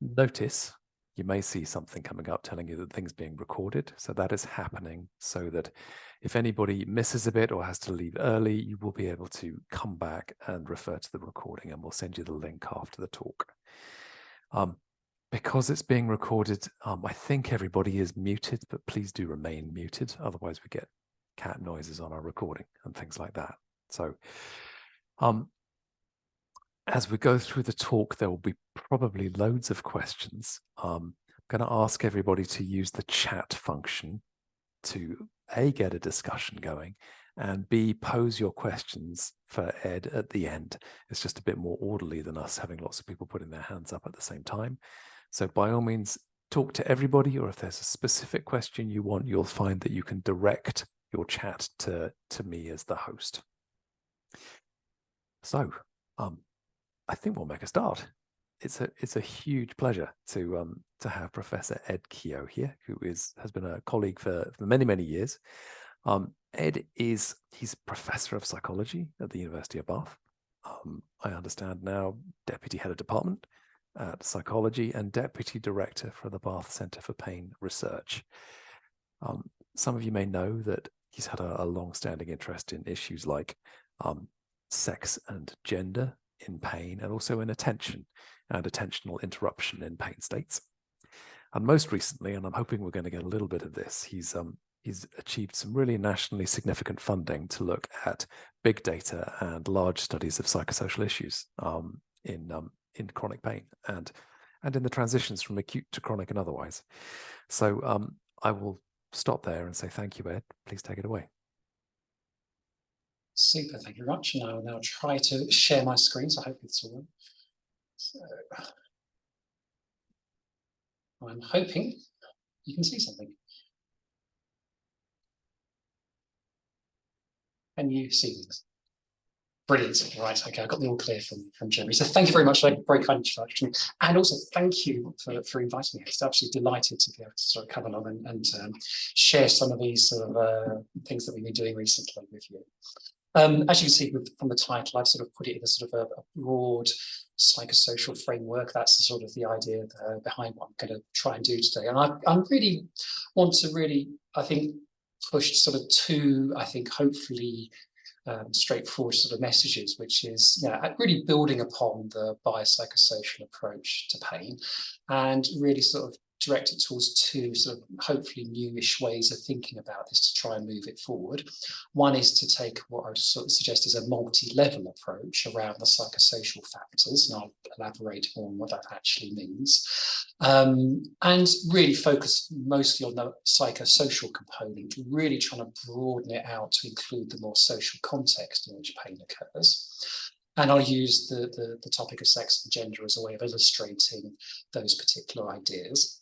Notice you may see something coming up telling you that things being recorded. So that is happening so that if anybody misses a bit or has to leave early, you will be able to come back and refer to the recording, and we'll send you the link after the talk. Because it's being recorded, I think everybody is muted, but please do remain muted. Otherwise we get cat noises on our recording and things like that. So as we go through the talk, there will be probably loads of questions. I'm going to ask everybody to use the chat function to A, get a discussion going, and B, pose your questions for Ed at the end. It's just a bit more orderly than us having lots of people putting their hands up at the same time. So by all means, talk to everybody, or if there's a specific question you want, you'll find that you can direct your chat to me as the host. So, I think we'll make a start. It's a huge pleasure to have Professor Ed Keogh here, who has been a colleague for many years. Ed he's professor of psychology at the University of Bath. I understand now deputy head of department at psychology and deputy director for the Bath Centre for Pain Research. Some of you may know that he's had a long-standing interest in issues like sex and gender in pain, and also in attention and attentional interruption in pain states. And most recently, and I'm hoping we're going to get a little bit of this, he's achieved some really nationally significant funding to look at big data and large studies of psychosocial issues in chronic pain and in the transitions from acute to chronic and otherwise. So I will stop there and say thank you, Ed. Please take it away. Super, thank you very much. And I will now try to share my screen, so I hope it's all right. So I'm hoping you can see something. Can you see things? Brilliant. Right, okay, I got the all clear from Jeremy. So thank you very much for a very kind introduction. And also thank you for inviting me. It's absolutely delighted to be able to sort of come along and share some of these sort of things that we've been doing recently with you. As you can see from the title, I've sort of put it in a sort of a broad psychosocial framework. That's the sort of the idea behind what I'm going to try and do today. And I really want to I think, push sort of two, I think, hopefully straightforward sort of messages, which is really building upon the biopsychosocial approach to pain and really sort of direct it towards two sort of hopefully newish ways of thinking about this to try and move it forward. One is to take what I would sort of suggest is a multi-level approach around the psychosocial factors, and I'll elaborate more on what that actually means, and really focus mostly on the psychosocial component, really trying to broaden it out to include the more social context in which pain occurs. And I'll use the topic of sex and gender as a way of illustrating those particular ideas.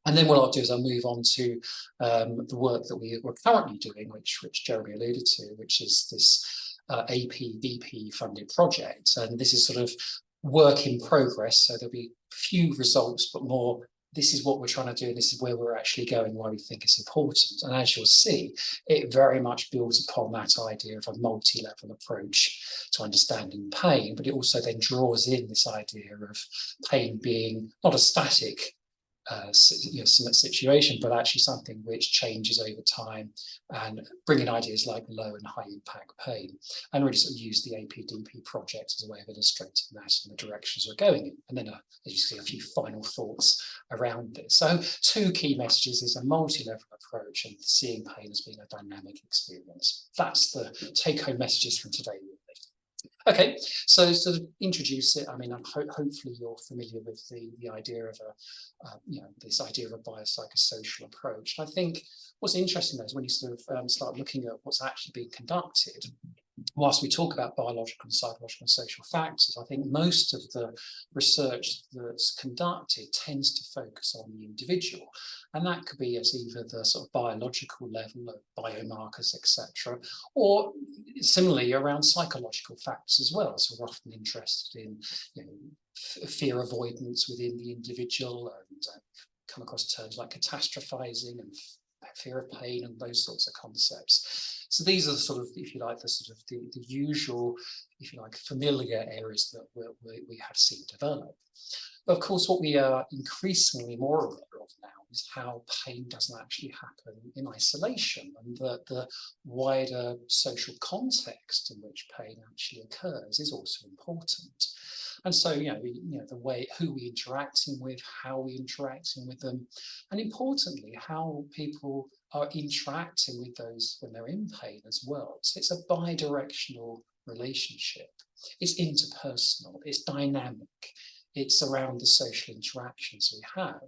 And then what I'll do is I'll move on to the work that we're currently doing, which Jeremy alluded to, which is this AP-BP funded project. And this is sort of work in progress. So there'll be few results, but more, this is what we're trying to do, and this is where we're actually going, why we think it's important. And as you'll see, it very much builds upon that idea of a multi-level approach to understanding pain, but it also then draws in this idea of pain being not a static situation, but actually something which changes over time, and bringing ideas like low and high impact pain, and really sort of use the AP-DP project as a way of illustrating that and the directions we're going in. And then, as you see, a few final thoughts around this. So two key messages is a multi-level approach and seeing pain as being a dynamic experience. That's the take-home messages from today, really. Okay, so to introduce it, I mean, hopefully you're familiar with the idea of this idea of a biopsychosocial approach. I think what's interesting though is when you sort of start looking at what's actually being conducted. Whilst we talk about biological and psychological and social factors, I think most of the research that's conducted tends to focus on the individual. And that could be at either the sort of biological level of biomarkers, etc., or similarly around psychological factors as well. So we're often interested in fear avoidance within the individual, and come across terms like catastrophizing and fear of pain, and those sorts of concepts. So these are sort of, if you like, the usual, if you like, familiar areas that we have seen develop. But of course, what we are increasingly more aware of now is how pain doesn't actually happen in isolation, and that the wider social context in which pain actually occurs is also important. And so, the way, who we're interacting with, how we're interacting with them, and importantly, how people are interacting with those when they're in pain as well. So it's a bi-directional relationship. It's interpersonal, it's dynamic. It's around the social interactions we have.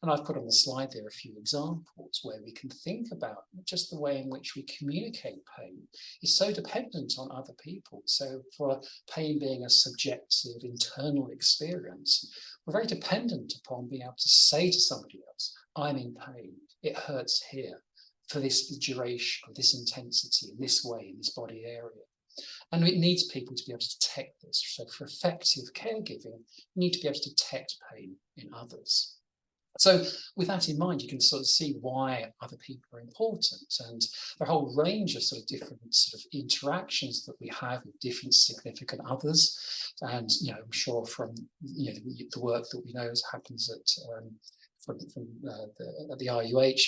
And I've put on the slide there a few examples where we can think about just the way in which we communicate pain is so dependent on other people. So for pain being a subjective internal experience, we're very dependent upon being able to say to somebody else, I'm in pain, it hurts here, for this duration, this intensity, in this way, in this body area. And it needs people to be able to detect this. So for effective caregiving, you need to be able to detect pain in others. So with that in mind, you can sort of see why other people are important, and the whole range of sort of different sort of interactions that we have with different significant others. And, I'm sure from, the work that we know happens at the RUH,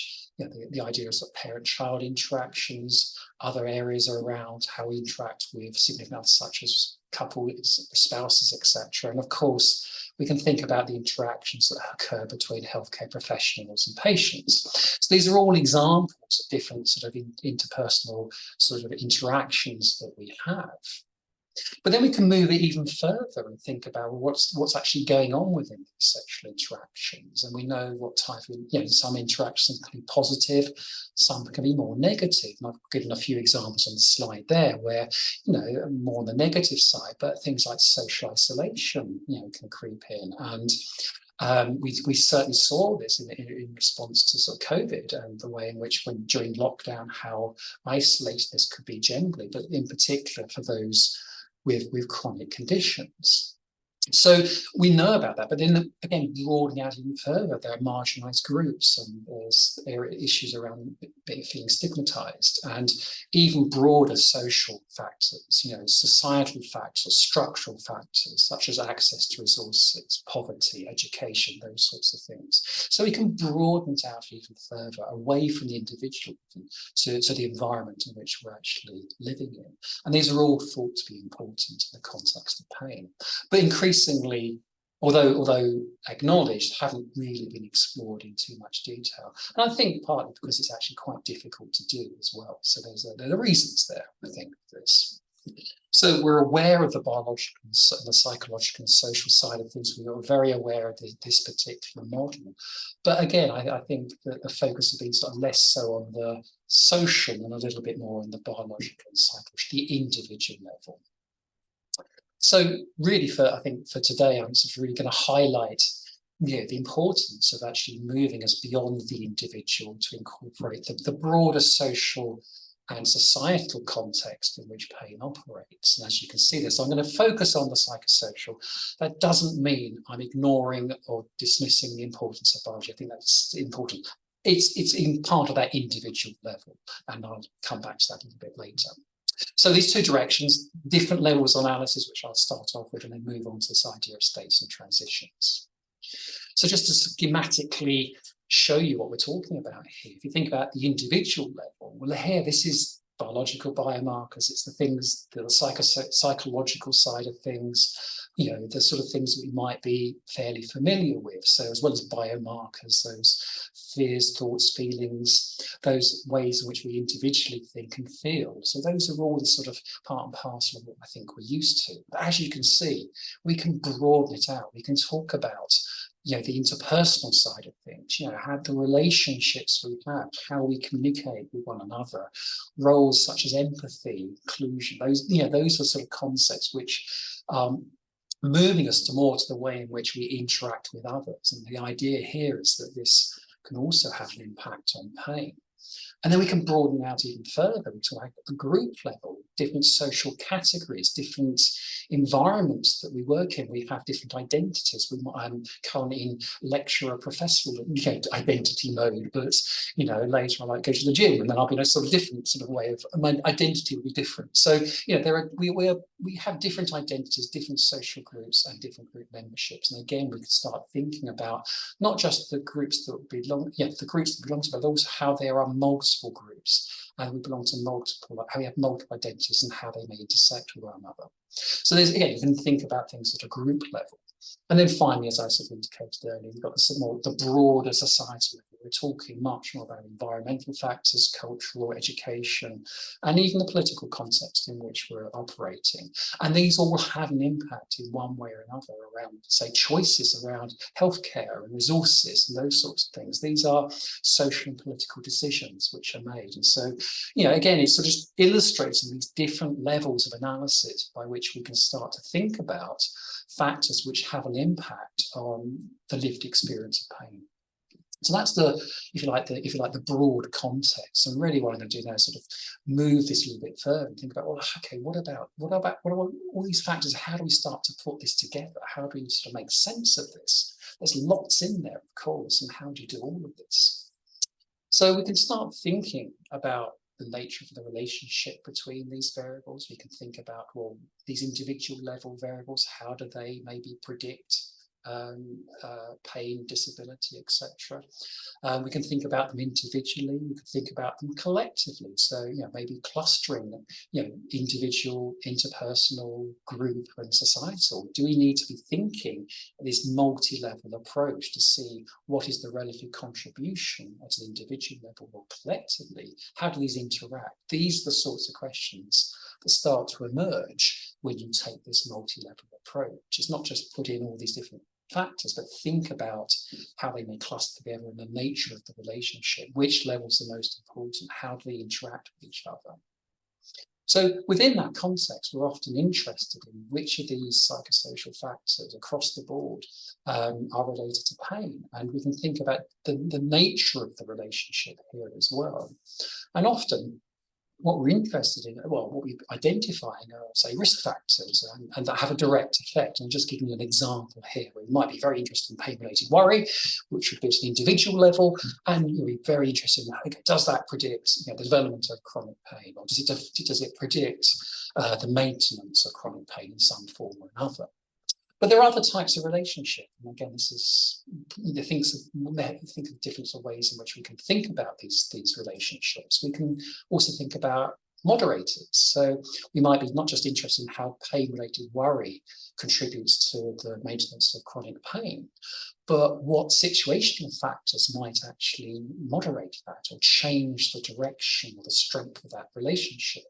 the idea of sort of parent-child interactions, other areas are around how we interact with significant others such as couples, spouses, etc. And of course, we can think about the interactions that occur between healthcare professionals and patients. So these are all examples of different sort of interpersonal sort of interactions that we have. But then we can move it even further and think about what's actually going on within these sexual interactions. And we know what type of, some interactions can be positive, some can be more negative. And I've given a few examples on the slide there where, more on the negative side, but things like social isolation, can creep in. And we certainly saw this in response to sort of COVID and the way in which, during lockdown, how isolated this could be generally, but in particular for those with chronic conditions. So we know about that, but then again, broadening out even further, there are marginalized groups and there's issues around feeling stigmatized, and even broader social factors, societal factors, structural factors, such as access to resources, poverty, education, those sorts of things. So we can broaden it out even further, away from the individual to the environment in which we're actually living in. And these are all thought to be important in the context of pain. But increasingly, although acknowledged, haven't really been explored in too much detail. And I think partly because it's actually quite difficult to do as well. So there are reasons there, I think, for this. So we're aware of the biological and the psychological and social side of things. We are very aware of this particular model. But again, I think that the focus has been sort of less so on the social and a little bit more on the biological and psychological, the individual level. So really, I think for today, I'm sort of really going to highlight the importance of actually moving us beyond the individual to incorporate the broader social and societal context in which pain operates. And as you can see this, I'm going to focus on the psychosocial. That doesn't mean I'm ignoring or dismissing the importance of biology. I think that's important. It's in part of that individual level, and I'll come back to that a little bit later. So these two directions, different levels of analysis, which I'll start off with, and then move on to this idea of states and transitions. So just to schematically show you what we're talking about here, if you think about the individual level, well, here, this is biological biomarkers. It's the things, the psychological side of things, the sort of things that we might be fairly familiar with. So as well as biomarkers, those fears, thoughts, feelings, those ways in which we individually think and feel. So those are all the sort of part and parcel of what I think we're used to. But as you can see, we can broaden it out. We can talk about the interpersonal side of things, how the relationships we have, how we communicate with one another, roles such as empathy, inclusion, those are sort of concepts which moving us to the way in which we interact with others. And the idea here is that this can also have an impact on pain. And then we can broaden out even further to the group level. different social categories, different environments that we work in. We have different identities. I'm currently in lecturer professor identity mode, but later I might go to the gym, and then I'll be in a sort of different sort of way of my identity will be different. So we have different identities, different social groups, and different group memberships. And again, we can start thinking about not just the groups that belong, the groups that belong to, but also how there are multiple groups. And we belong to multiple, how we have multiple identities and how they may intersect with one another. So there's, again, you can think about things at a group level. And then finally, as I sort of indicated earlier, we've got the broader society level. We're talking much more about environmental factors, cultural, education, and even the political context in which we're operating. And these all have an impact in one way or another around, say, choices around healthcare and resources and those sorts of things. These are social and political decisions which are made. And so, again, it's sort of just illustrating these different levels of analysis by which we can start to think about factors which have an impact on the lived experience of pain. So that's if you like, the broad context. And really what I'm going to do now is sort of move this a little bit further and think about, well, okay, what about all these factors? How do we start to put this together? How do we sort of make sense of this? There's lots in there, of course, and how do you do all of this? So we can start thinking about the nature of the relationship between these variables. We can think about, well, these individual level variables, how do they maybe predict pain, disability, etc. We can think about them individually. We can think about them collectively. So, maybe clustering them, individual, interpersonal, group, and societal. Do we need to be thinking this multi-level approach to see what is the relative contribution at an individual level or collectively? How do these interact? These are the sorts of questions that start to emerge when you take this multi-level approach. It's not just put in all these different factors, but think about how they may cluster together and the nature of the relationship, which levels are most important, how do they interact with each other. So within that context, we're often interested in which of these psychosocial factors across the board are related to pain. And we can think about the nature of the relationship here as well. And often what we're interested in, what we're identifying are, say, risk factors and that have a direct effect. I'm just giving you an example here where you might be very interested in pain-related worry, which would be at an individual level, and you'll be very interested in, okay, does that predict the development of chronic pain, or does it predict the maintenance of chronic pain in some form or another? But there are other types of relationship. And again, this is think of different ways in which we can think about these relationships. We can also think about moderators. So we might be not just interested in how pain-related worry contributes to the maintenance of chronic pain, but what situational factors might actually moderate that or change the direction or the strength of that relationship.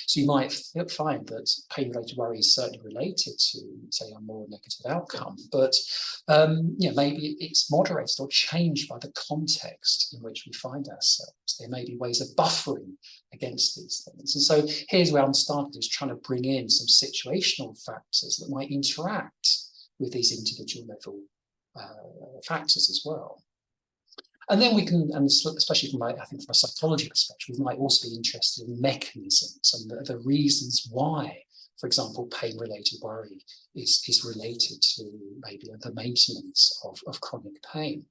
So you might find that pain-related worry is certainly related to, say, a more negative outcome, but maybe it's moderated or changed by the context in which we find ourselves. There may be ways of buffering against these things. And so here's where I'm starting, is trying to bring in some situational factors that might interact with these individual level factors as well. And then we can, and especially from a psychology perspective, we might also be interested in mechanisms and the reasons why, for example, pain-related worry is related to maybe the maintenance of chronic pain.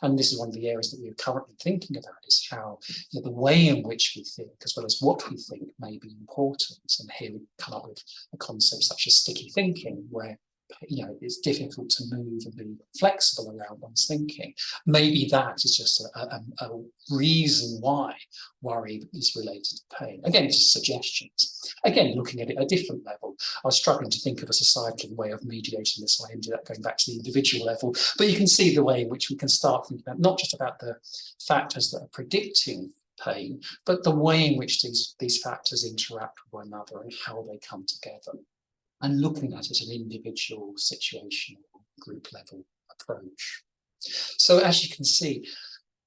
And this is one of the areas that we're currently thinking about, is how the way in which we think, as well as what we think, may be important. And here we come up with a concept such as sticky thinking, where it's difficult to move and be flexible around one's thinking. Maybe that is just a reason why worry is related to pain. Again, just suggestions. Again, looking at it at a different level. I was struggling to think of a societal way of mediating this, so I ended up going back to the individual level. But you can see the way in which we can start thinking about not just about the factors that are predicting pain, but the way in which these factors interact with one another and how they come together. And looking at it at an individual, situational, group level approach. So as you can see,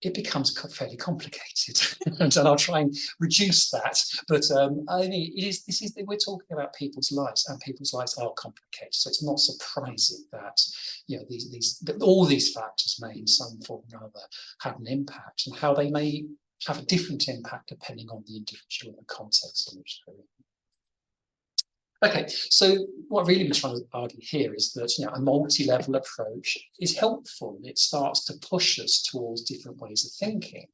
it becomes fairly complicated, and I'll try and reduce that. But I mean, we're talking about people's lives, and people's lives are complicated. So it's not surprising that all these factors may, in some form or other, have an impact, and how they may have a different impact depending on the individual and the context in which they're in. Okay, so what I've really been trying to argue here is that a multi-level approach is helpful. It starts to push us towards different ways of thinking,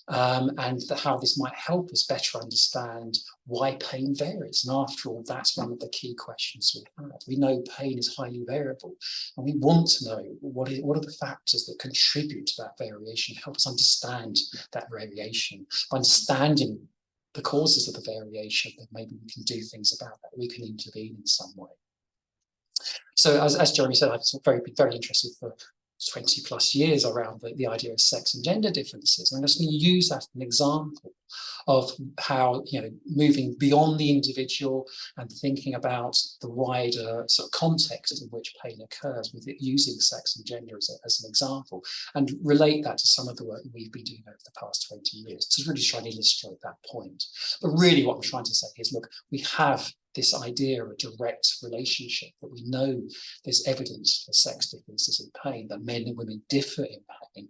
and how this might help us better understand why pain varies. And after all, that's one of the key questions we have. We know pain is highly variable, and we want to know what are the factors that contribute to that variation, help us understand that variation. By understanding the causes of the variation, then maybe we can do things about that. We can intervene in some way. So as Jeremy said, I've been very interested for 20 plus years around the idea of sex and gender differences. And I'm just going to use that as an example of how, moving beyond the individual and thinking about the wider sort of context in which pain occurs, with it using sex and gender as an example, and relate that to some of the work that we've been doing over the past 20 years to really try and illustrate that point. But really what I'm trying to say is, look, we have this idea of a direct relationship, that we know there's evidence for sex differences in pain, that men and women differ in pain,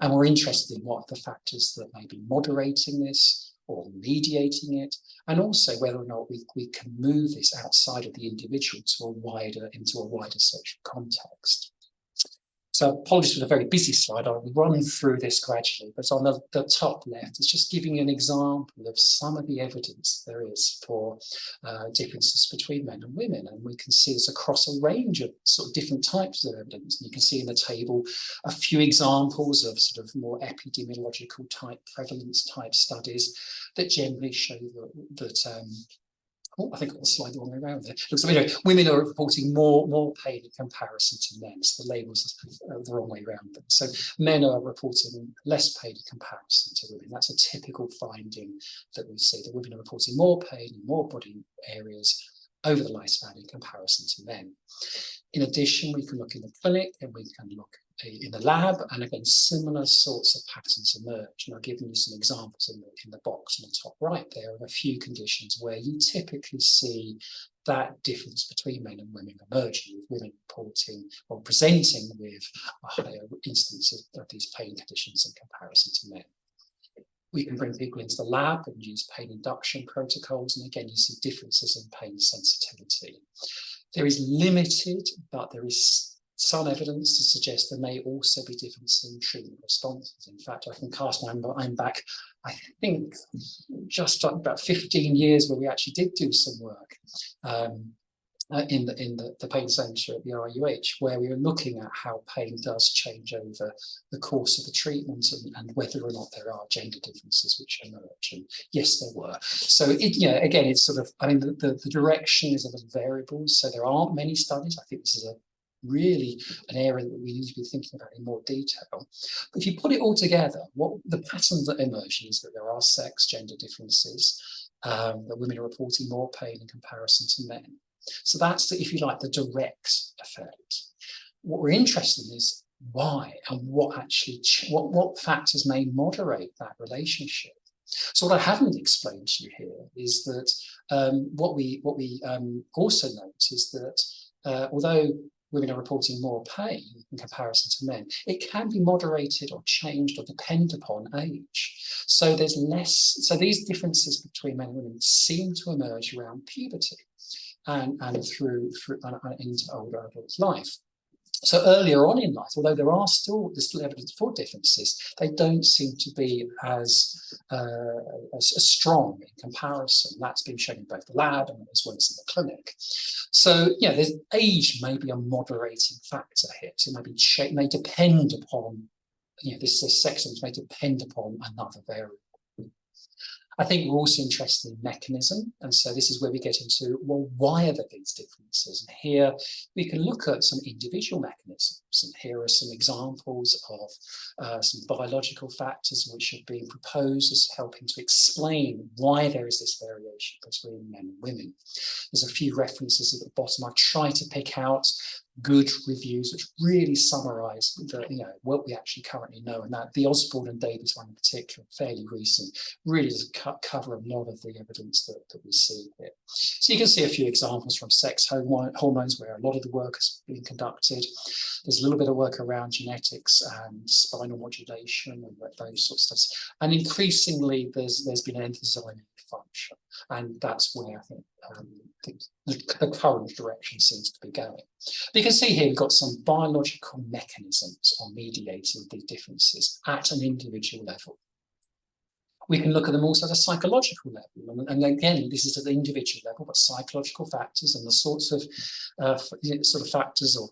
and we're interested in what are the factors that may be moderating this or mediating it, and also whether or not we can move this outside of the individual into a wider social context. So apologies for the very busy slide. I'll run through this gradually, but on the top left, it's just giving you an example of some of the evidence there is for differences between men and women. And we can see this across a range of sort of different types of evidence. And you can see in the table a few examples of sort of more epidemiological type, prevalence type studies that generally show that I think I'll slide the wrong way around there. So, women are reporting more pain in comparison to men. So the labels are the wrong way around them. So men are reporting less pain in comparison to women. That's a typical finding that we see, that women are reporting more pain in more body areas over the lifespan in comparison to men. In addition, we can look in the clinic and we can look in the lab, and again, similar sorts of patterns emerge. And I've given you some examples in the box on the top right there of a few conditions where you typically see that difference between men and women emerging, with women reporting or presenting with a higher instance of these pain conditions in comparison to men. We can bring people into the lab and use pain induction protocols, and again, you see differences in pain sensitivity. There is limited, but there is some evidence to suggest there may also be differences in treatment responses. In fact, I can cast my mind back, I think, just about 15 years where we actually did do some work in the pain centre at the RUH, where we were looking at how pain does change over the course of the treatment, and whether or not there are gender differences which emerge. And yes, there were. So again, it's sort of, the direction is a little variable. So there aren't many studies. I think this is really an area that we need to be thinking about in more detail. But if you put it all together, what the pattern that emerges is that there are sex gender differences, that women are reporting more pain in comparison to men. So that's if you like, the direct effect. What we're interested in is why, and what factors may moderate that relationship. So what I haven't explained to you here is that what we also note is that although women are reporting more pain in comparison to men, it can be moderated or changed or depend upon age. So there's less. So these differences between men and women seem to emerge around puberty and through into older adult life. So earlier on in life, although there's still evidence for differences, they don't seem to be as strong in comparison. That's been shown in both the lab and as well as in the clinic. So there's age may be a moderating factor here. So it may depend upon this sex may depend upon another variable. I think we're also interested in mechanism. And so this is where we get into, well, why are there these differences? And here we can look at some individual mechanisms. And here are some examples of some biological factors which have been proposed as helping to explain why there is this variation between men and women. There's a few references at the bottom. I've tried to pick out good reviews which really summarize what we actually currently know, and that the Osborne and Davies one in particular, fairly recent, really does cover a lot of the evidence that we see here. So you can see a few examples from sex hormones where a lot of the work has been conducted. There's little bit of work around genetics and spinal modulation and those sorts of stuff. And increasingly, there's been an emphasis on function, and that's where I think the current direction seems to be going. But you can see here we've got some biological mechanisms on mediating these differences at an individual level. We can look at them also at a psychological level, and again, this is at the individual level, but psychological factors and the sorts of factors or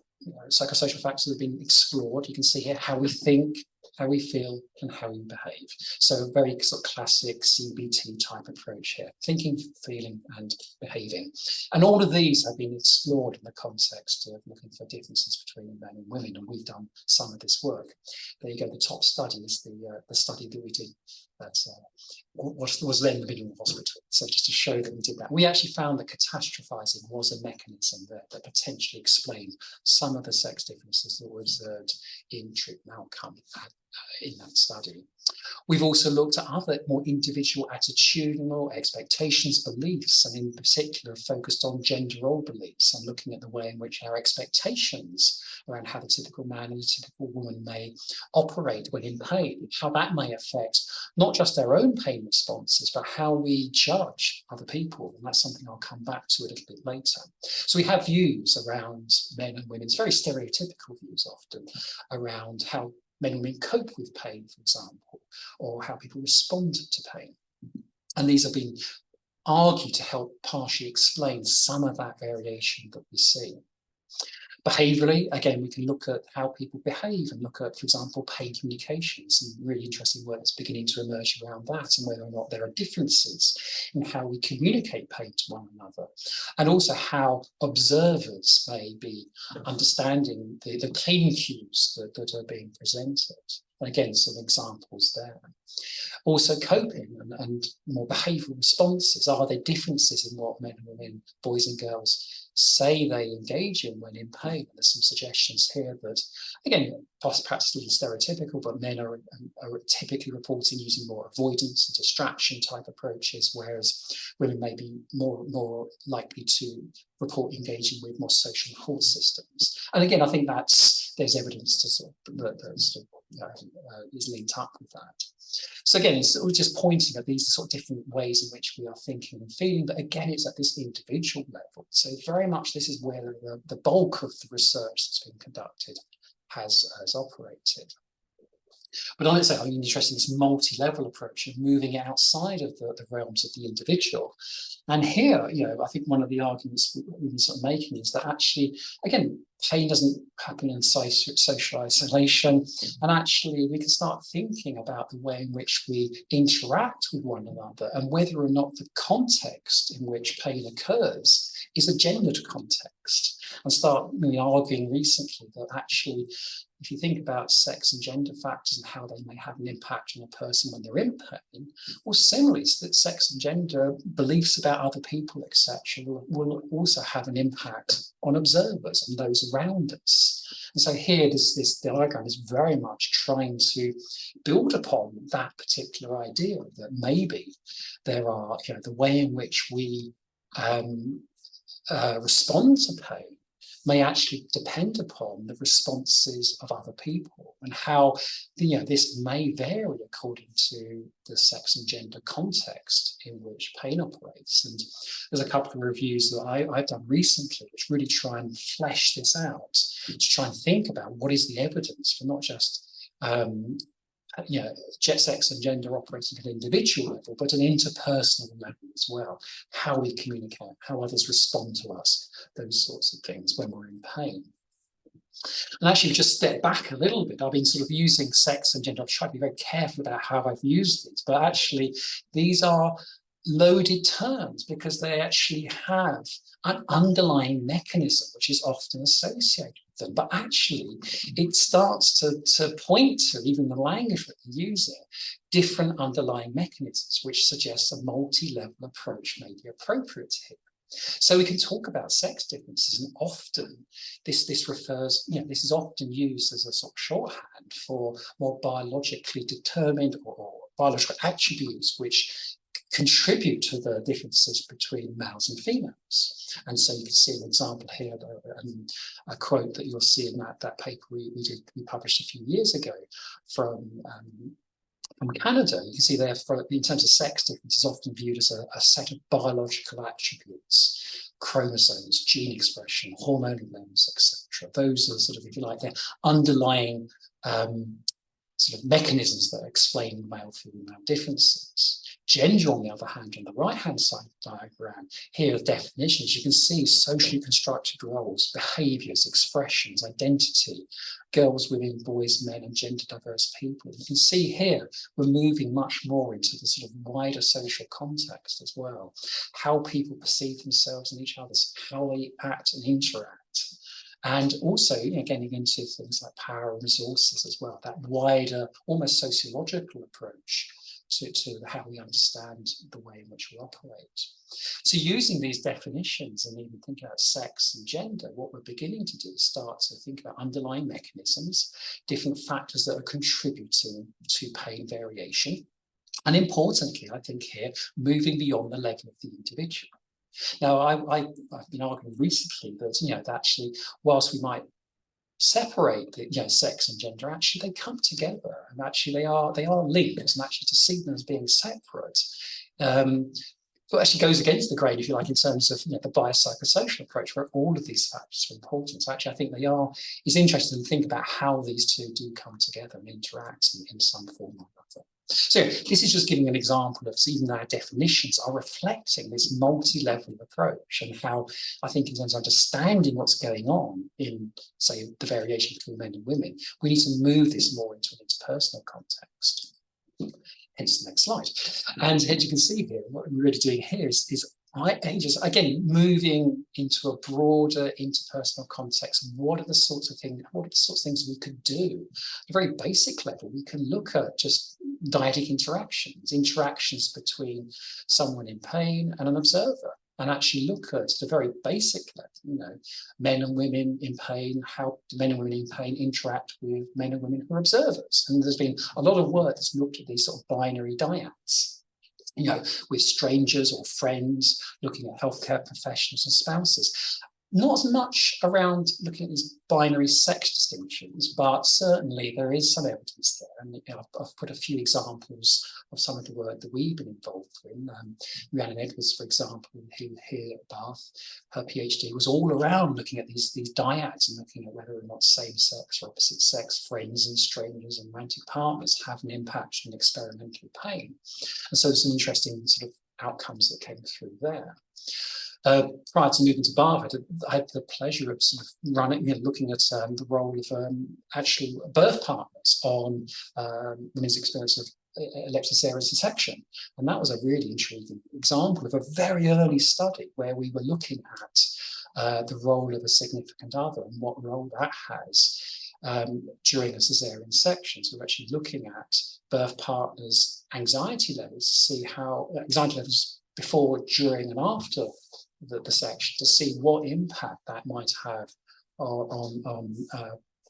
psychosocial factors have been explored. You can see here how we think, how we feel, and how we behave. So a very sort of classic CBT type approach here: thinking, feeling, and behaving. And all of these have been explored in the context of looking for differences between men and women, and we've done some of this work. There you go. The top study is the study that we did that was then in the middle of the hospital. So just to show that we did that, we actually found that catastrophizing was a mechanism that potentially explained some of the sex differences that were observed in treatment outcome in that study. We've also looked at other more individual attitudinal expectations, beliefs, and in particular focused on gender role beliefs and looking at the way in which our expectations around how the typical man and the typical woman may operate when in pain, how that may affect not just our own pain responses, but how we judge other people. And that's something I'll come back to a little bit later. So we have views around men and women's, very stereotypical views often, around how men and women cope with pain, for example, or how people respond to pain. And these have been argued to help partially explain some of that variation that we see. Behaviourally, again, we can look at how people behave and look at, for example, pain communications, and really interesting work that's beginning to emerge around that, and whether or not there are differences in how we communicate pain to one another, and also how observers may be understanding the pain cues that are being presented. And again, some examples there. Also coping and more behavioural responses. Are there differences in what men and women, boys and girls, say they engage in when in pain? And there's some suggestions here that, again, perhaps a little stereotypical, but men are typically reporting using more avoidance and distraction type approaches, whereas women may be more likely to report engaging with more social support systems. And again, I think there's evidence to sort of that is linked up with that. So again, it's just pointing at these sort of different ways in which we are thinking and feeling, but again, it's at this individual level. So very much this is where the bulk of the research that's been conducted has operated. But I would say I'm interested in this multi-level approach of moving outside of the realms of the individual. And here, I think one of the arguments we've been sort of making is that actually, again, pain doesn't happen in social isolation. And actually, we can start thinking about the way in which we interact with one another and whether or not the context in which pain occurs is a gendered context. And start arguing recently that actually, if you think about sex and gender factors and how they may have an impact on a person when they're in pain, well, similarly, that sex and gender beliefs about other people, etc., will also have an impact on observers and those around us. And so here, this diagram is very much trying to build upon that particular idea that maybe there are, the way in which we respond to pain may actually depend upon the responses of other people, and how this may vary according to the sex and gender context in which pain operates. And there's a couple of reviews that I've done recently which really try and flesh this out, to try and think about what is the evidence for not just sex and gender operating at an individual level, but an interpersonal level as well. How we communicate, how others respond to us, those sorts of things when we're in pain. And actually, just step back a little bit. I've been sort of using sex and gender. I've tried to be very careful about how I've used these, but actually, these are loaded terms because they actually have an underlying mechanism which is often associated with them. But actually, it starts to point to, even the language that they're using, different underlying mechanisms, which suggests a multi-level approach may be appropriate here. So we can talk about sex differences, and often this refers, this is often used as a sort of shorthand for more biologically determined or biological attributes which contribute to the differences between males and females. And so you can see an example here, a quote that you'll see in that paper we published a few years ago from Canada. You can see there, in terms of sex difference, is often viewed as a set of biological attributes, chromosomes, gene expression, hormonal levels, etc. Those are sort of, if you like, their underlying sort of mechanisms that explain male-female differences. Gender, on the other hand, on the right-hand side of the diagram, here are definitions. You can see socially constructed roles, behaviours, expressions, identity, girls, women, boys, men, and gender diverse people. You can see here we're moving much more into the sort of wider social context as well, how people perceive themselves and each other, how they act and interact. And also, getting into things like power and resources as well, that wider, almost sociological approach to how we understand the way in which we operate. So using these definitions and even thinking about sex and gender, what we're beginning to do is start to think about underlying mechanisms, different factors that are contributing to pain variation. And importantly, I think here, moving beyond the level of the individual. Now, I've been arguing recently that, actually, whilst we might separate the sex and gender, actually they come together, and actually they are linked, and actually to see them as being separate it actually goes against the grain, if you like, in terms of the biopsychosocial approach, where all of these factors are important. So actually, I think it's interesting to think about how these two do come together and interact in some form or other. So this is just giving an example of even our definitions are reflecting this multi-level approach, and how I think in terms of understanding what's going on in, say, the variation between men and women, we need to move this more into an interpersonal context. Hence the next slide. And as you can see here, what we're really doing here is just, again, moving into a broader interpersonal context. What are the sorts of things we could do? At a very basic level, we can look at just dyadic interactions between someone in pain and an observer, and actually look at the very basic level, men and women in pain, how do men and women in pain interact with men and women who are observers. And there's been a lot of work that's looked at these sort of binary dyads, with strangers or friends, looking at healthcare professionals and spouses. Not as much around looking at these binary sex distinctions, but certainly there is some evidence there. And I've put a few examples of some of the work that we've been involved in. Rhiannon Edwards, for example, who here at Bath, her PhD was all around looking at these dyads and looking at whether or not same-sex or opposite-sex friends and strangers and romantic partners have an impact on experimental pain. And so there's some interesting sort of outcomes that came through there. Prior to moving to Bath, I had the pleasure of sort of looking at the role of actually birth partners on women's experience of elective cesarean section. And that was a really intriguing example of a very early study where we were looking at the role of a significant other and what role that has during a cesarean section. So we're actually looking at birth partners' anxiety levels to see how anxiety levels before, during, and after the section, to see what impact that might have on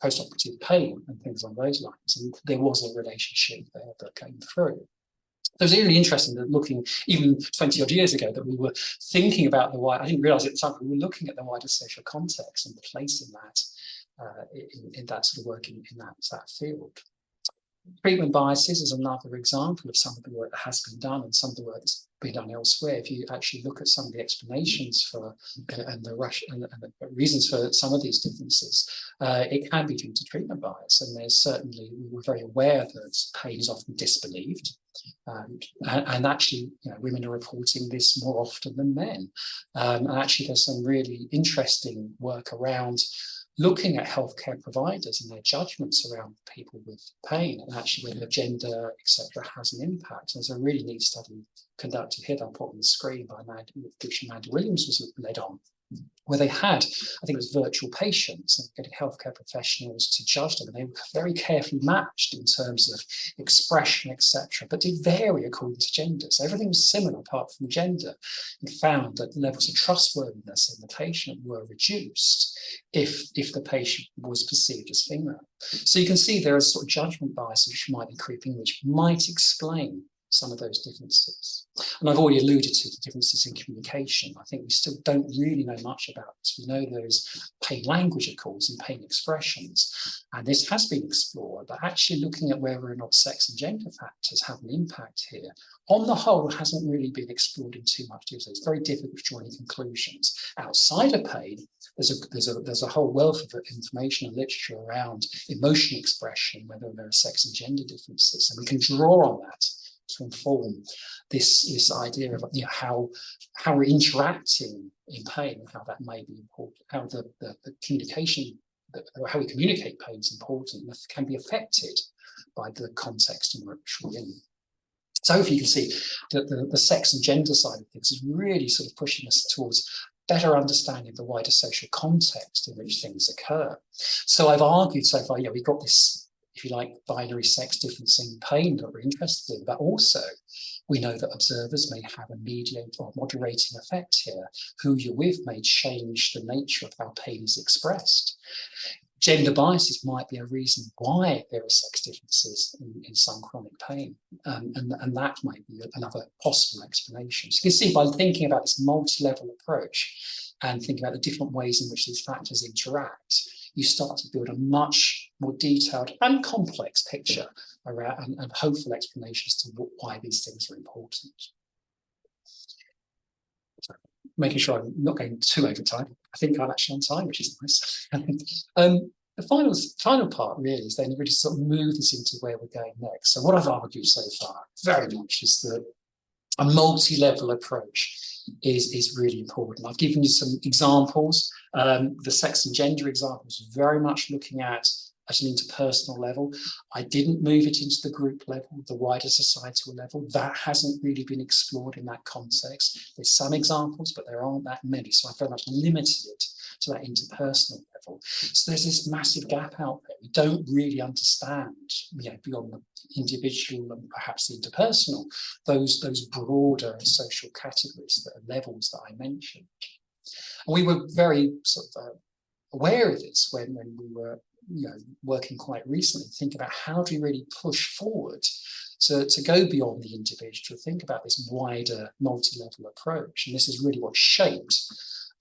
post-operative pain and things along those lines. And there was a relationship there that came through. So it was really interesting that looking, even 20 odd years ago, that we were thinking about the wider, I didn't realize at the time, but we were looking at the wider social context and placing that in that sort of work in that field. Treatment biases is another example of some of the work that has been done and some of the work that's been done elsewhere. If you actually look at some of the explanations for and the reasons for some of these differences, it can be due to treatment bias. And there's certainly, we were very aware that pain is often disbelieved. And actually, women are reporting this more often than men. And actually, there's some really interesting work around looking at healthcare providers and their judgments around people with pain, and actually whether gender, etc., has an impact. There's a really neat study conducted here that I'll put on the screen by which Amanda Williams was led on, where they had, I think it was virtual patients, and getting healthcare professionals to judge them, and they were very carefully matched in terms of expression, etc., but did vary according to gender. So everything was similar apart from gender, and found that levels of trustworthiness in the patient were reduced if the patient was perceived as female. So you can see there are sort of judgment biases which might be creeping, which might explain some of those differences. And I've already alluded to the differences in communication. I think we still don't really know much about this. We know there's pain language, of course, and pain expressions, and this has been explored, but actually looking at whether or not sex and gender factors have an impact here, on the whole, hasn't really been explored in too much detail. It's very difficult to draw any conclusions. Outside of pain, there's a whole wealth of information and literature around emotion expression, whether there are sex and gender differences, and we can draw on that to inform this idea of how we're interacting in pain and how that may be important, how the communication, how we communicate pain is important and can be affected by the context in which we're in. So if you can see that the sex and gender side of things is really sort of pushing us towards better understanding the wider social context in which things occur. So I've argued so far, we've got this, if you like, binary sex difference in pain that we're interested in, but also we know that observers may have a mediating or moderating effect here. Who you're with may change the nature of how pain is expressed. Gender biases might be a reason why there are sex differences in some chronic pain, and that might be another possible explanation. So you can see by thinking about this multi-level approach and thinking about the different ways in which these factors interact, you start to build a much more detailed and complex picture around and hopeful explanations to why these things are important. So, making sure I'm not going too over time. I think I'm actually on time, which is nice. The final part really is then really sort of move this into where we're going next. So what I've argued so far very much is that a multi-level approach is really important. I've given you some examples. The sex and gender example is very much looking at an interpersonal level. I didn't move it into the group level, the wider societal level. That hasn't really been explored in that context. There's some examples, but there aren't that many. So I very much limited it to that interpersonal level. So there's this massive gap out there. We don't really understand, beyond the individual and perhaps the interpersonal, those broader social categories, that are levels that I mentioned. And we were very sort of aware of this when we were working quite recently, think about how do we really push forward to go beyond the individual, think about this wider multi-level approach. And this is really what shaped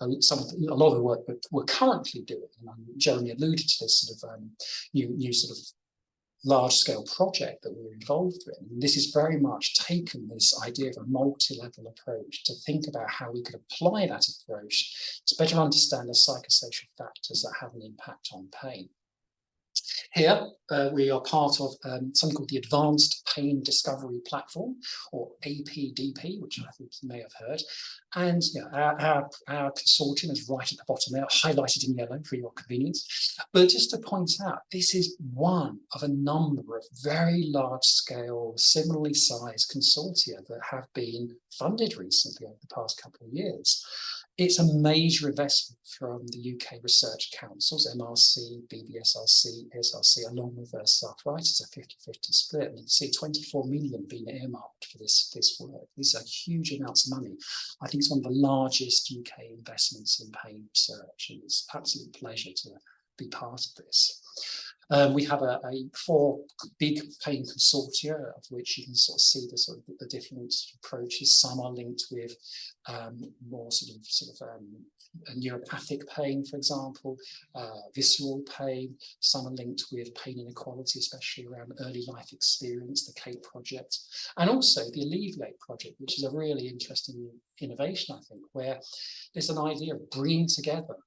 a lot of the work that we're currently doing. And Jeremy alluded to this sort of new sort of large-scale project that we're involved in. And this is very much taken this idea of a multi-level approach to think about how we could apply that approach to better understand the psychosocial factors that have an impact on pain. Here, we are part of something called the Advanced Pain Discovery Platform, or APDP, which I think you may have heard. And our consortium is right at the bottom there, highlighted in yellow for your convenience. But just to point out, this is one of a number of very large-scale, similarly sized consortia that have been funded recently over the past couple of years. It's a major investment from the UK research councils, MRC, BBSRC, SRC, along with South Right. It's a 50-50 split. And you can see 24 million being earmarked for this work. These are huge amounts of money. I think it's one of the largest UK investments in pain research, and it's an absolute pleasure to be part of this. We have four big pain consortia, of which you can sort of see the different approaches. Some are linked with more neuropathic pain, for example, visceral pain. Some are linked with pain inequality, especially around early life experience, the CAPE project, and also the Alleviate project, which is a really interesting innovation, I think, where there's an idea of bringing together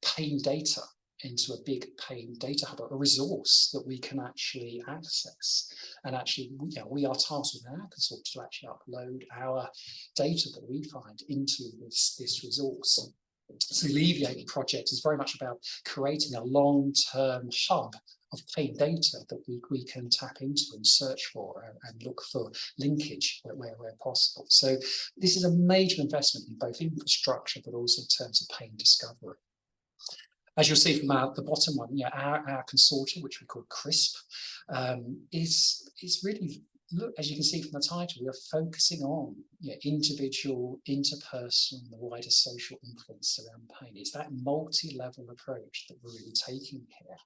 pain data into a big pain data hub, a resource that we can actually access. And actually, we are tasked with our consortium to actually upload our data that we find into this resource. So the Alleviate project is very much about creating a long-term hub of pain data that we can tap into and search for and look for linkage where possible. So this is a major investment in both infrastructure, but also in terms of pain discovery. As you'll see from the bottom one, our consortium, which we call CRISP, is really, as you can see from the title, we are focusing on individual, interpersonal, and the wider social influence around pain. It's that multi-level approach that we're really taking here.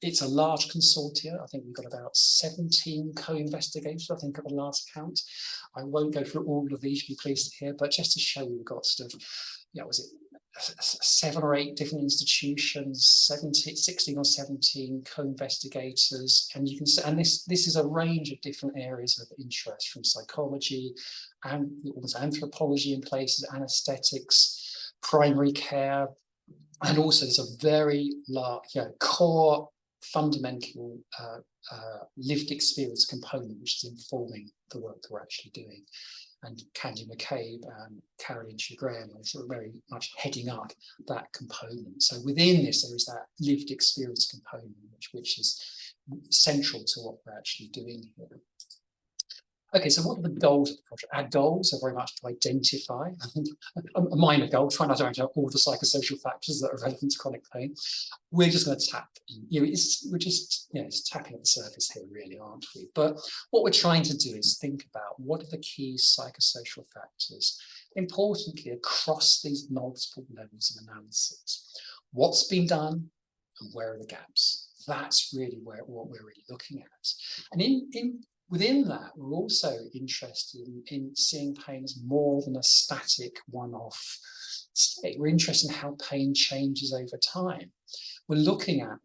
It's a large consortia. I think we've got about 17 co-investigators, I think, at the last count. I won't go through all of these, you'll be pleased to hear, but just to show you, we've got sort of, was it 7 or 8 different institutions, 16 or 17 co-investigators, and you can see, and this is a range of different areas of interest, from psychology and almost anthropology in places, anesthetics, primary care, and also there's a very large, core fundamental lived experience component which is informing the work that we're actually doing. And Candy McCabe and Caroline Graham are sort of very much heading up that component. So within this, there is that lived experience component, which is central to what we're actually doing here. Okay, so what are the goals of the project? Our goals are very much to identify a minor goal, trying not to have all the psychosocial factors that are relevant to chronic pain. We're just going to tap, we're just tapping at the surface here, really, aren't we? But what we're trying to do is think about what are the key psychosocial factors, importantly, across these multiple levels of analysis. What's been done and where are the gaps? That's really what we're really looking at. And within that, we're also interested in seeing pain as more than a static one-off state. We're interested in how pain changes over time. We're looking at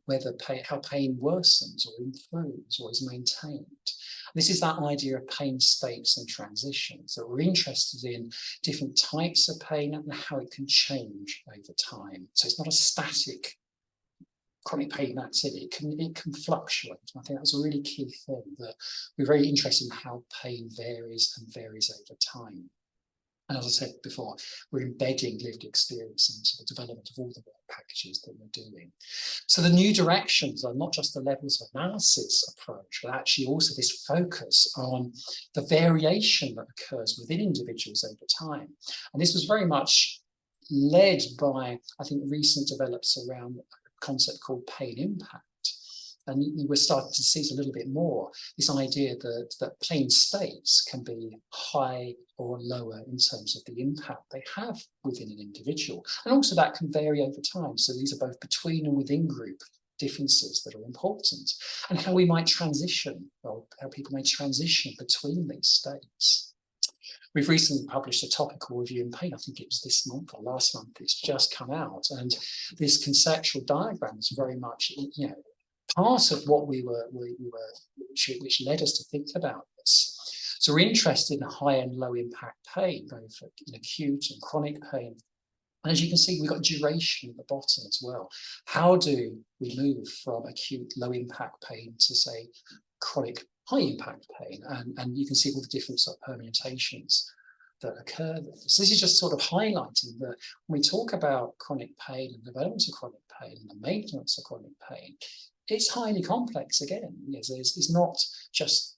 how pain worsens or improves or is maintained. This is that idea of pain states and transitions, that we're interested in different types of pain and how it can change over time. So it's not a static chronic pain, that's it. It can fluctuate. I think that's a really key thing, that we're very interested in how pain varies over time. And as I said before, we're embedding lived experience into the development of all the work packages that we're doing. So the new directions are not just the levels of analysis approach, but actually also this focus on the variation that occurs within individuals over time. And this was very much led by, I think, recent develops around concept called pain impact. And we're starting to see a little bit more this idea that pain states can be high or lower in terms of the impact they have within an individual. And also that can vary over time. So these are both between and within group differences that are important, and how we might transition, or how people may transition between these states. We've recently published a topical review in pain. I think it was this month or last month. It's just come out, and this conceptual diagram is very much, part of what which led us to think about this. So we're interested in high and low impact pain, both in acute and chronic pain. And as you can see, we've got duration at the bottom as well. How do we move from acute low impact pain to, say, chronic high impact pain? And you can see all the different sort of permutations that occur there. So this is just sort of highlighting that when we talk about chronic pain and the development of chronic pain and the maintenance of chronic pain, it's highly complex again. It's not just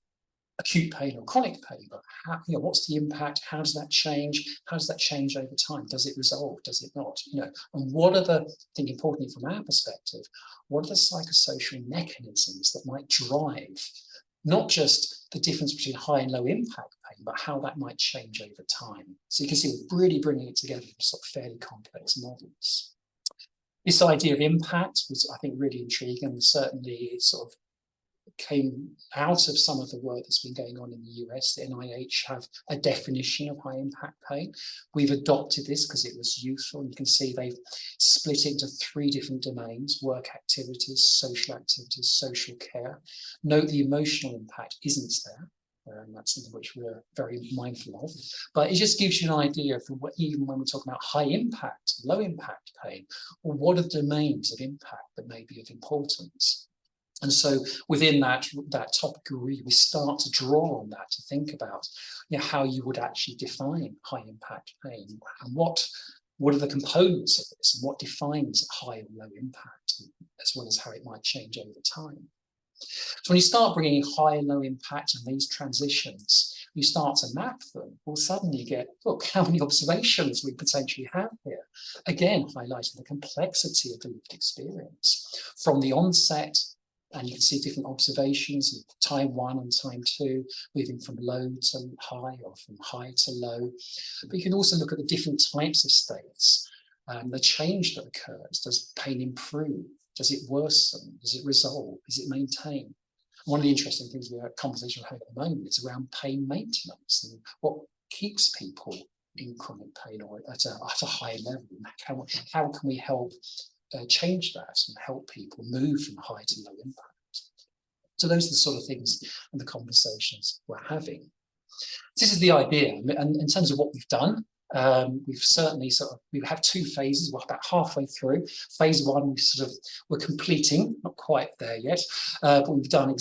acute pain or chronic pain, but what's the impact? How does that change? How does that change over time? Does it resolve? Does it not? And what are I think importantly from our perspective, what are the psychosocial mechanisms that might drive not just the difference between high and low impact pain, but how that might change over time? So you can see we're really bringing it together in sort of fairly complex models. This idea of impact was, I think, really intriguing, and certainly it sort of came out of some of the work that's been going on in the US. The NIH have a definition of high impact pain. We've adopted this because it was useful. You can see they've split into 3 different domains: work activities, social care. Note the emotional impact isn't there. And that's something which we're very mindful of. But it just gives you an idea of even when we're talking about high impact, low impact pain, or what are the domains of impact that may be of importance. And so within that topic, we start to draw on that to think about how you would actually define high impact pain, and what are the components of this, and what defines high and low impact, as well as how it might change over time. So when you start bringing in high and low impact and these transitions, you start to map them, well, suddenly you get, look, how many observations we potentially have here. Again, highlighting the complexity of the lived experience. From the onset, and you can see different observations, time 1 and time 2, moving from low to high or from high to low. But you can also look at the different types of states, the change that occurs. Does pain improve? Does it worsen? Does it resolve? Is it maintained? One of the interesting things we have conversation we're having at the moment is around pain maintenance and what keeps people in chronic pain or at a high level. How can we help change that and help people move from high to low impact? So those are the sort of things and the conversations we're having. This is the idea, and in terms of what we've done, we've certainly we have two phases. We're about halfway through. Phase one, we're completing, not quite there yet, but we've done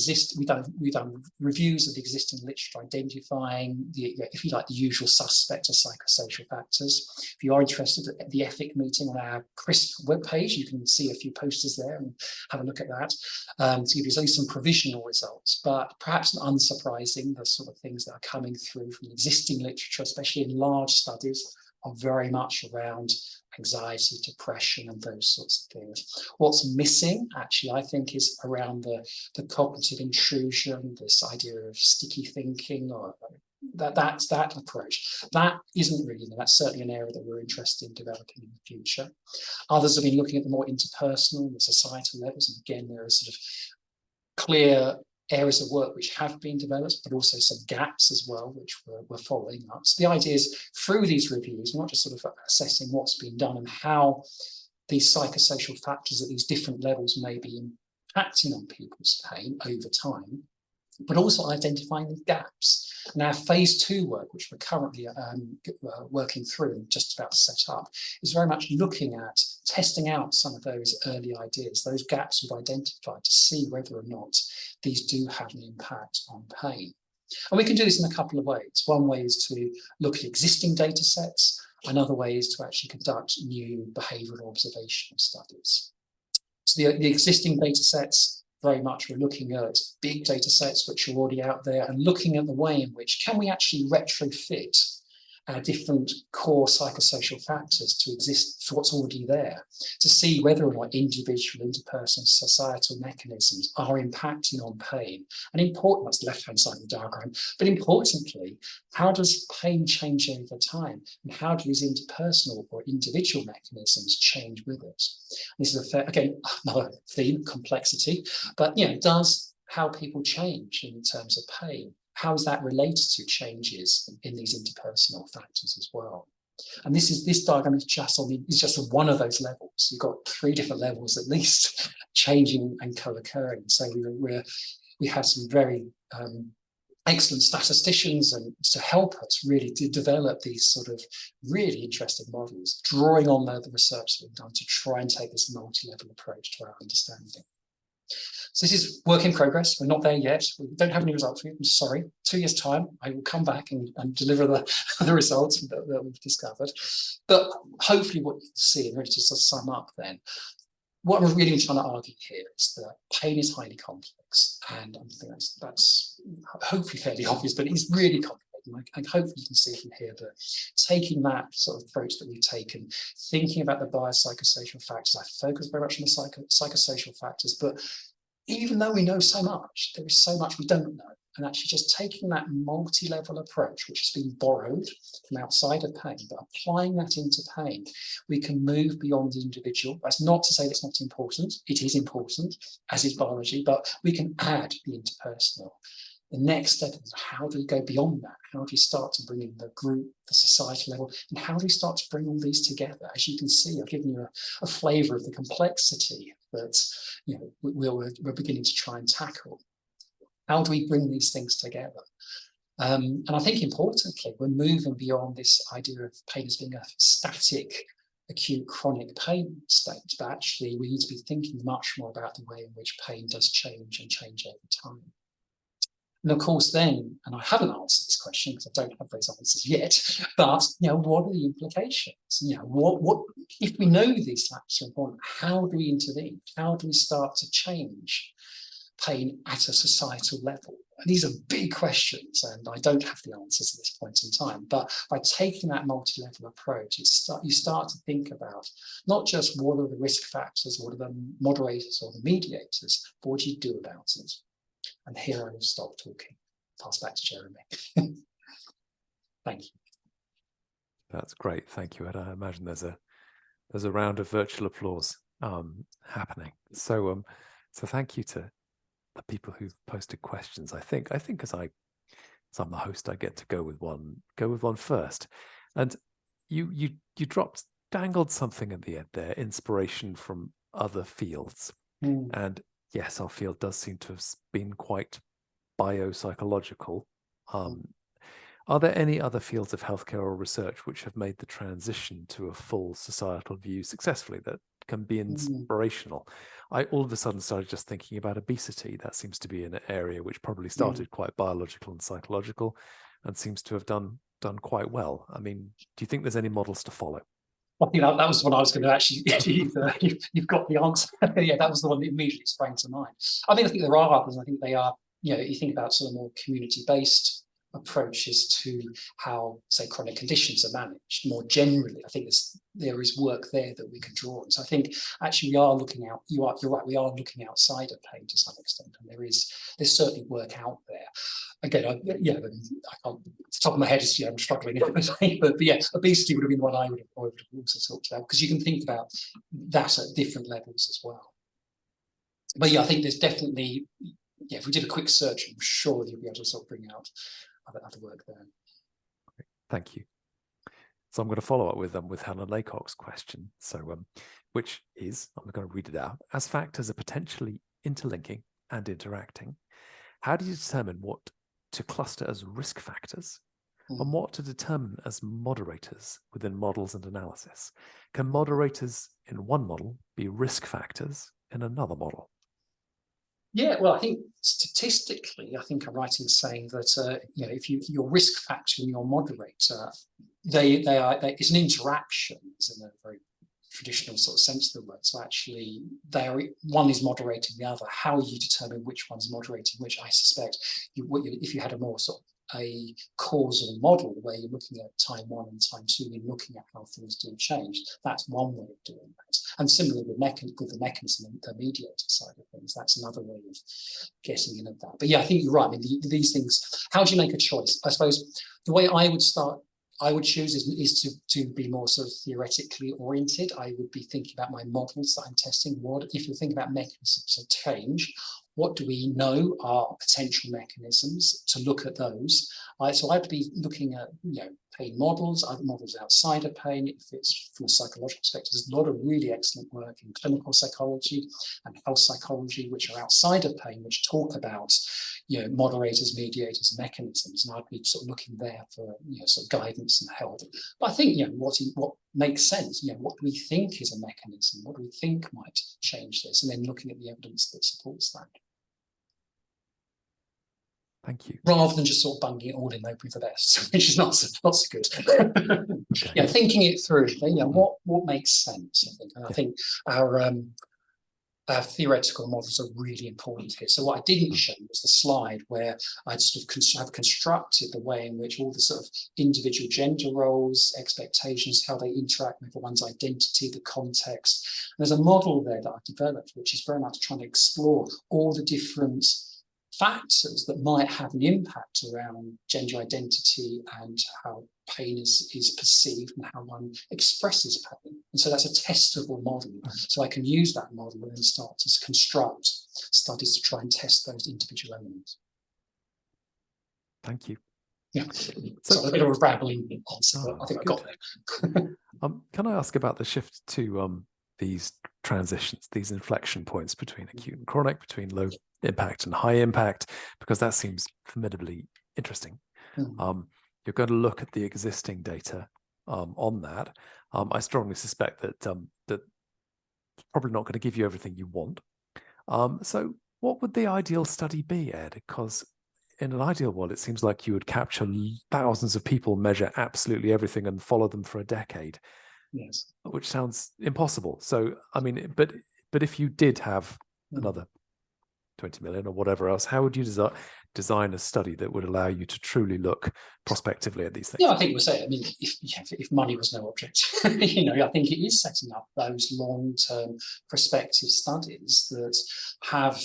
reviews of the existing literature, identifying if you like, the usual suspect of psychosocial factors. If you are interested at the ethic meeting on our CRISP webpage, you can see a few posters there and have a look at that to give you only some provisional results, but perhaps unsurprising, the sort of things that are coming through from the existing literature, especially in large studies, are very much around anxiety, depression, and those sorts of things. What's missing, actually, I think, is around the cognitive intrusion, this idea of sticky thinking, or that's that approach. That isn't really, that's certainly an area that we're interested in developing in the future. Others have been looking at the more interpersonal, the societal levels, and again, there are sort of clear areas of work which have been developed, but also some gaps as well, which we're following up. So the idea is through these reviews, not just sort of assessing what's been done and how these psychosocial factors at these different levels may be impacting on people's pain over time, but also identifying the gaps. And our phase two work, which we're currently working through and just about to set up, is very much looking at testing out some of those early ideas, those gaps we've identified, to see whether or not these do have an impact on pain. And we can do this in a couple of ways. One way is to look at existing data sets. Another way is to actually conduct new behavioural observational studies. So the existing data sets, very much we're looking at big data sets which are already out there and looking at the way in which can we actually retrofit our different core psychosocial factors to exist for what's already there, to see whether or not individual, interpersonal, societal mechanisms are impacting on pain. And important, that's the left-hand side of the diagram, but importantly, how does pain change over time? And how do these interpersonal or individual mechanisms change with it? This is again, another theme, complexity, but does how people change in terms of pain? How is that related to changes in these interpersonal factors as well? And this diagram is just one of those levels. You've got 3 different levels at least changing and co-occurring. So we have some very excellent statisticians and to help us really to develop these sort of really interesting models, drawing on the research that we've done to try and take this multi-level approach to our understanding. So this is work in progress. We're not there yet. We don't have any results yet. I'm sorry. 2 years' time, I will come back and deliver the results that we've discovered. But hopefully what you can see, and really just to sum up then, what I'm really trying to argue here is that pain is highly complex. And I think that's hopefully fairly obvious, but it's really complex. And hopefully you can see from here that taking that sort of approach that we've taken, thinking about the biopsychosocial factors, I focus very much on the psychosocial factors, but even though we know so much, there is so much we don't know. And actually just taking that multi-level approach, which has been borrowed from outside of pain, but applying that into pain, we can move beyond the individual. That's not to say it's not important. It is important, as is biology, but we can add the interpersonal. The next step is how do we go beyond that? How do we start to bring in the group, the societal level, and how do we start to bring all these together? As you can see, I've given you a flavour of the complexity that we're beginning to try and tackle. How do we bring these things together? And I think importantly, we're moving beyond this idea of pain as being a static, acute chronic pain state, but actually we need to be thinking much more about the way in which pain does change and change over time. And of course then, and I haven't answered this question because I don't have those answers yet, but what are the implications? What if we know these factors are important, how do we intervene? How do we start to change pain at a societal level? And these are big questions, and I don't have the answers at this point in time. But by taking that multi-level approach, you start to think about not just what are the risk factors, what are the moderators or the mediators, but what do you do about it? And here I will stop talking. Pass back to Jeremy. Thank you. That's great. Thank you, Ed. I imagine there's a round of virtual applause happening. So thank you to the people who've posted questions. I think as I'm the host, I get to go with one first. And you dangled something at the end there, inspiration from other fields. And yes, our field does seem to have been quite biopsychological. Are there any other fields of healthcare or research which have made the transition to a full societal view successfully that can be inspirational? I all of a sudden started just thinking about obesity. That seems to be an area which probably started quite biological and psychological and seems to have done quite well. I mean, do you think there's any models to follow? I think that was what I was going to actually. You've got the answer. Yeah, that was the one that immediately sprang to mind. I mean, I think there are others. I think they are. You think about sort of more community-based approaches to how, say, chronic conditions are managed more generally. I think there is work there that we can draw on. So I think actually we are looking out. You're right. We are looking outside of pain to some extent, and there's certainly work out there. Again, I can't, off the top of my head, I'm struggling. But yeah, obesity would have been one I would have also talked about, because you can think about that at different levels as well. But yeah, I think there's definitely, if we did a quick search, I'm sure you'll be able to sort of bring out other work there. Thank you. So I'm going to follow up with Helen Laycock's question. So, which is, I'm going to read it out. As factors are potentially interlinking and interacting, how do you determine what to cluster as risk factors and what to determine as moderators within models and analysis? Can moderators in one model be risk factors in another model? Yeah, well, I think statistically, I think I'm right in saying that if your risk factor and your moderator, it's an interaction, in a very traditional sort of sense of the word. So actually, one is moderating the other. How you determine which one's moderating which, I suspect, if you had a more sort of a causal model where you're looking at time 1 and time 2 and looking at how things do change, that's one way of doing that. And similarly with the mechanism, the mediator side of things, that's another way of getting in at that. But yeah, I think you're right. I mean, these things, how do you make a choice? I suppose the way I would choose is to be more sort of theoretically oriented. I would be thinking about my models that I'm testing. If you think about mechanisms of change, what do we know are potential mechanisms to look at those? So I'd be looking at pain models, other models outside of pain. If it's from a psychological perspective, there's a lot of really excellent work in clinical psychology and health psychology, which are outside of pain, which talk about moderators, mediators, mechanisms, and I'd be sort of looking there for sort of guidance and help. But I think what makes sense. What do we think is a mechanism? What do we think might change this? And then looking at the evidence that supports that. Thank you. Rather than just sort of bunging it all in, hoping for the best, which is not so good. Okay. Thinking it through. What makes sense? I think, and I think our theoretical models are really important here. So what I didn't show was the slide where I'd sort of have constructed the way in which all the sort of individual gender roles, expectations, how they interact with one's identity, the context. And there's a model there that I've developed, which is very much trying to explore all the different factors that might have an impact around gender identity and how pain is perceived and how one expresses pain. And so that's a testable model. So I can use that model and then start to construct studies to try and test those individual elements. Thank you. Yeah. So a bit of a rambling answer, but I think I got there. Can I ask about the shift to these transitions, these inflection points between acute and chronic, between low impact and high impact, because that seems formidably interesting. You're going to look at the existing data on that. I strongly suspect that that's probably not going to give you everything you want. So what would the ideal study be, Ed? Because in an ideal world, it seems like you would capture thousands of people, measure absolutely everything and follow them for a decade. Yes. Which sounds impossible. So, I mean, but if you did have another 20 million or whatever else, how would you design a study that would allow you to truly look prospectively at these things? Yeah, I think we'll say, I mean, if money was no object, I think it is setting up those long-term prospective studies that have,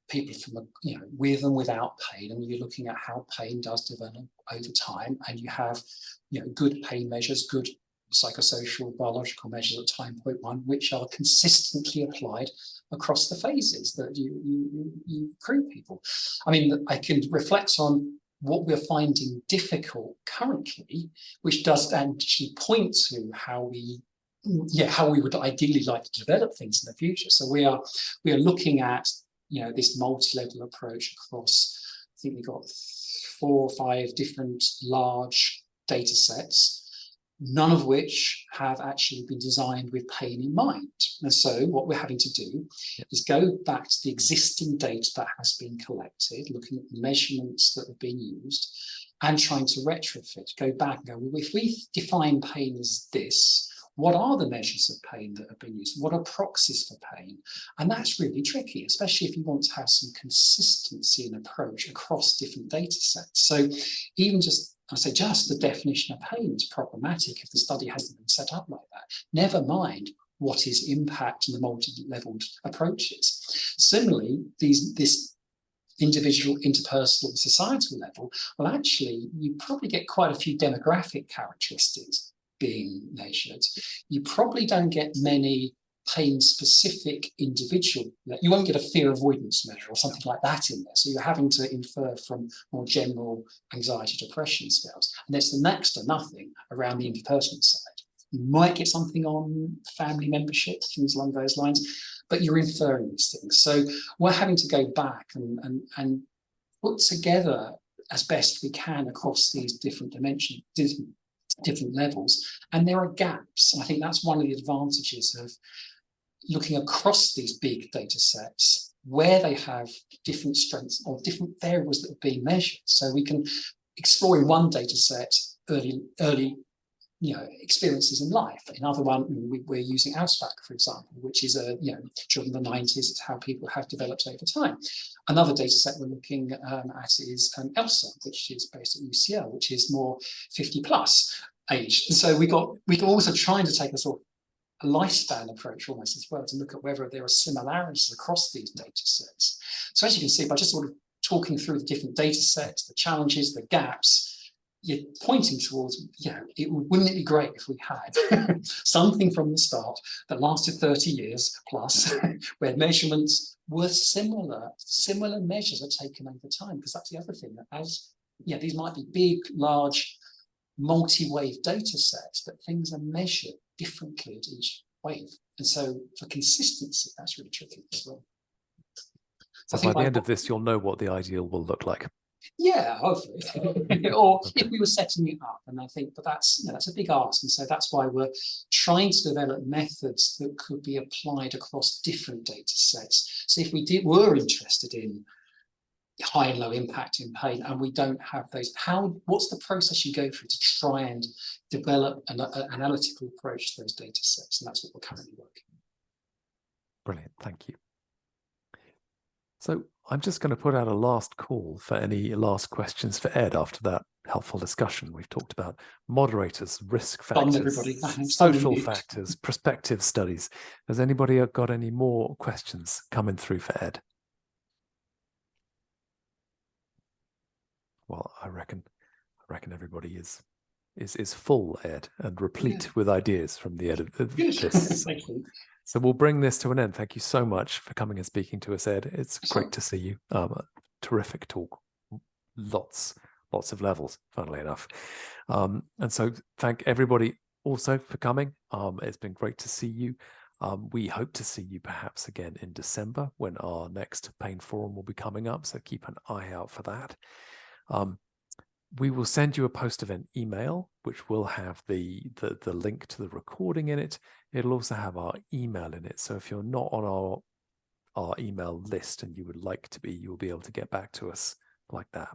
people from with and without pain, and you're looking at how pain does develop over time, and you have good pain measures, good psychosocial biological measures at time point 1, which are consistently applied across the phases that you recruit people. I mean, I can reflect on what we're finding difficult currently, which does actually point to how we would ideally like to develop things in the future. So we are looking at, you know, this multi-level approach across, I think we've got 4 or 5 different large data sets, none of which have actually been designed with pain in mind. And so what we're having to do is go back to the existing data that has been collected, looking at the measurements that have been used, and trying to retrofit, go back and go, well, if we define pain as this, what are the measures of pain that have been used? What are proxies for pain? And that's really tricky, especially if you want to have some consistency in approach across different data sets. So even just the definition of pain is problematic if the study hasn't been set up like that. Never mind what is impact in the multi-leveled approaches. Similarly, this individual, interpersonal, societal level, well, actually, you probably get quite a few demographic characteristics being measured. You probably don't get many pain-specific individual. You won't get a fear avoidance measure or something like that in there. So you're having to infer from more general anxiety depression scales. And there's the next to nothing around the interpersonal side. You might get something on family membership, things along those lines, but you're inferring these things. So we're having to go back and put together as best we can across these different dimensions, different levels, and there are gaps. And I think that's one of the advantages of looking across these big data sets where they have different strengths or different variables that are being measured. So we can explore in one data set early experiences in life. In other one, we're using Ausbach, for example, which is during the 90s, it's how people have developed over time. Another data set we're looking at is ELSA, which is based at UCL, which is more 50 plus age. And so we're also trying to take a sort of a lifespan approach almost as well to look at whether there are similarities across these data sets. So as you can see, by just sort of talking through the different data sets, the challenges, the gaps, you're pointing towards, wouldn't it be great if we had something from the start that lasted 30 years plus, where measurements were similar measures are taken over time, because that's the other thing, that these might be big, large, multi-wave data sets, but things are measured differently at each wave. And so for consistency, that's really tricky as well. So by the end of this, you'll know what the ideal will look like. Yeah, hopefully. Or if we were setting it up, and I think, but that's a big ask, and so that's why we're trying to develop methods that could be applied across different data sets. So if we were interested in high and low impact in pain, and we don't have those, what's the process you go through to try and develop an analytical approach to those data sets? And that's what we're currently working on. Brilliant, thank you. So I'm just going to put out a last call for any last questions for Ed after that helpful discussion. We've talked about moderators, risk factors, social factors, prospective studies. Has anybody got any more questions coming through for Ed? Well, I reckon everybody is full, Ed, and replete with ideas from the edit. Thank you. So we'll bring this to an end. Thank you so much for coming and speaking to us, Ed. It's great to see you. Terrific talk. Lots of levels, funnily enough. And so thank everybody also for coming. It's been great to see you. We hope to see you perhaps again in December when our next Pain Forum will be coming up. So keep an eye out for that. We will send you a post-event email, which will have the link to the recording in it. It'll also have our email in it. So if you're not on our email list and you would like to be, you'll be able to get back to us like that.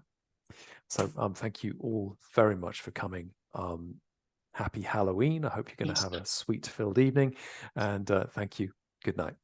So thank you all very much for coming. Happy Halloween. I hope you're going to have a sweet-filled evening. And thank you. Good night.